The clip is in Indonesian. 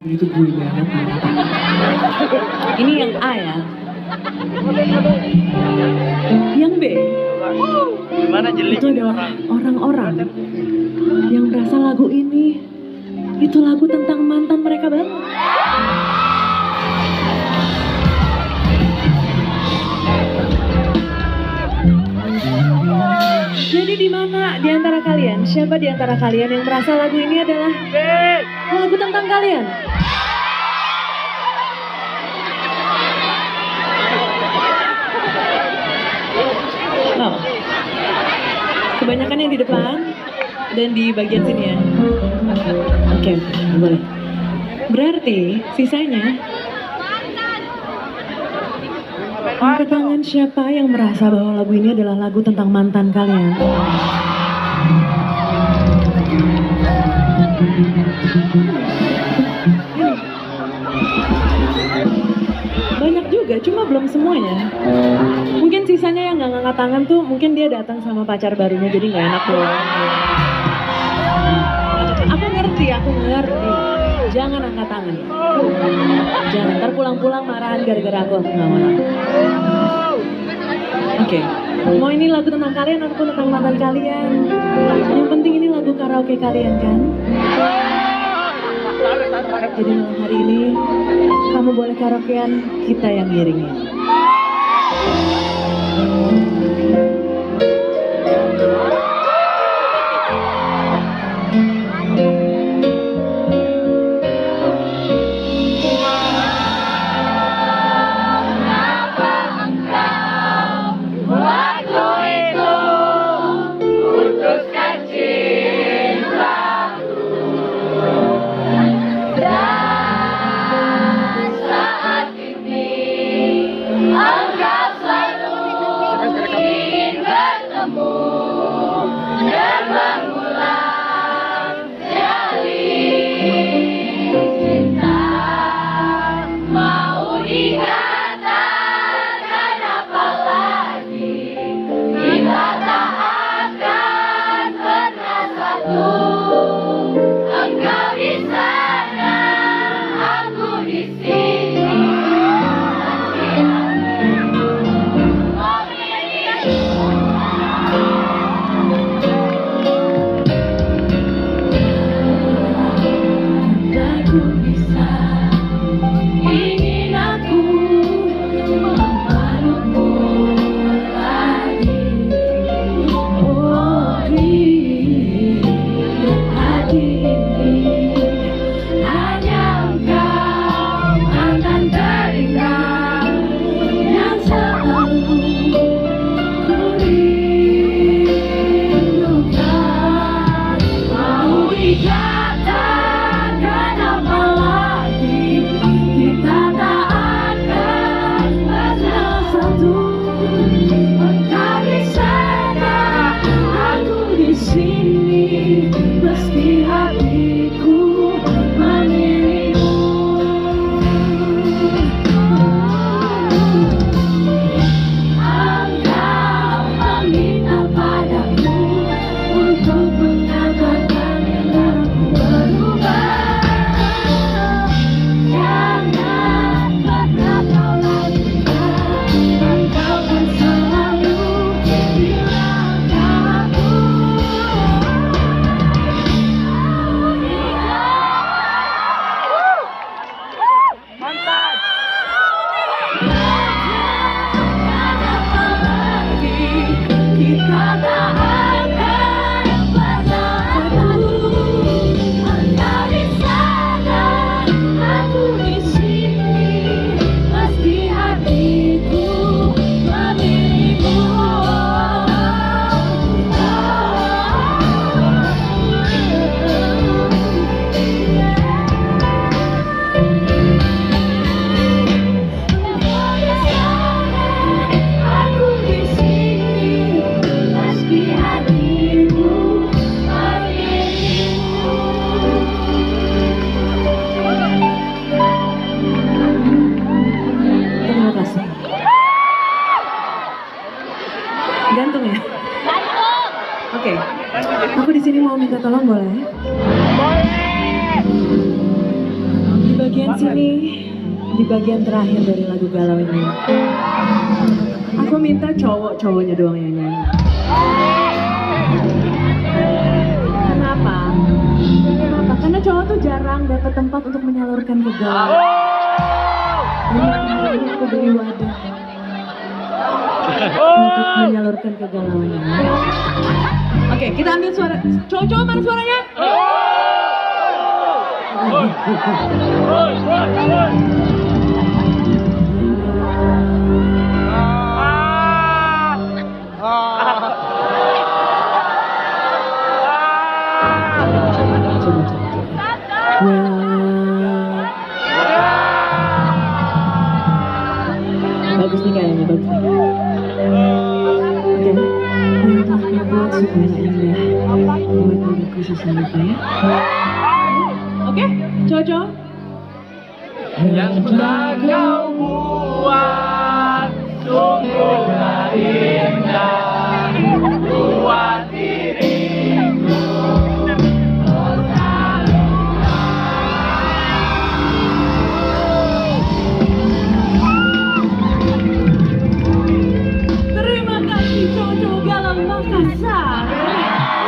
Itu gue banget. Ini yang A ya. Yang B. Gimana jeli? Itu adalah orang-orang yang merasa lagu ini itu lagu tentang mantan mereka banget. Jadi di mana di antara kalian, siapa di antara kalian yang merasa lagu ini adalah lagu tentang kalian? Oh. Kebanyakan yang di depan dan di bagian sini ya. Oke, boleh. Berarti sisanya angkat tangan siapa yang merasa bahwa lagu ini adalah lagu tentang mantan kalian. Banyak juga, cuma belum semuanya. Mungkin sisanya yang nggak ngangkat tangan tuh mungkin dia datang sama pacar barunya jadi nggak enak tuh. Aku ngerti. Jangan angkat tangan. Jangan, ntar pulang-pulang marahan gara-gara aku nggak marah. Oke. Mau ini lagu tentang kalian atau tentang mantan kalian? Yang penting ini lagu karaoke kalian kan? Jadi malam hari ini kamu boleh karaokean, kita yang ngiringin. Gantung ya? Oke. Aku di sini mau minta tolong boleh? Boleh. bagian sini, di bagian terakhir dari lagu galau ini, aku minta cowoknya doang yang nyanyi. Kenapa? Kenapa? Karena cowok tuh jarang dapat tempat untuk menyalurkan kegalauan. Ini aku beri wadah untuk menyalurkan kegalauan ini. Oke, kita ambil suara. Cowok-cowok mana suaranya? Bagus nih kayaknya, bagus nih. Oke, yang telah kau buat supaya indah buat diriku sesuatu ya. Oke, cocok. Yang telah kau buat sungguh indah.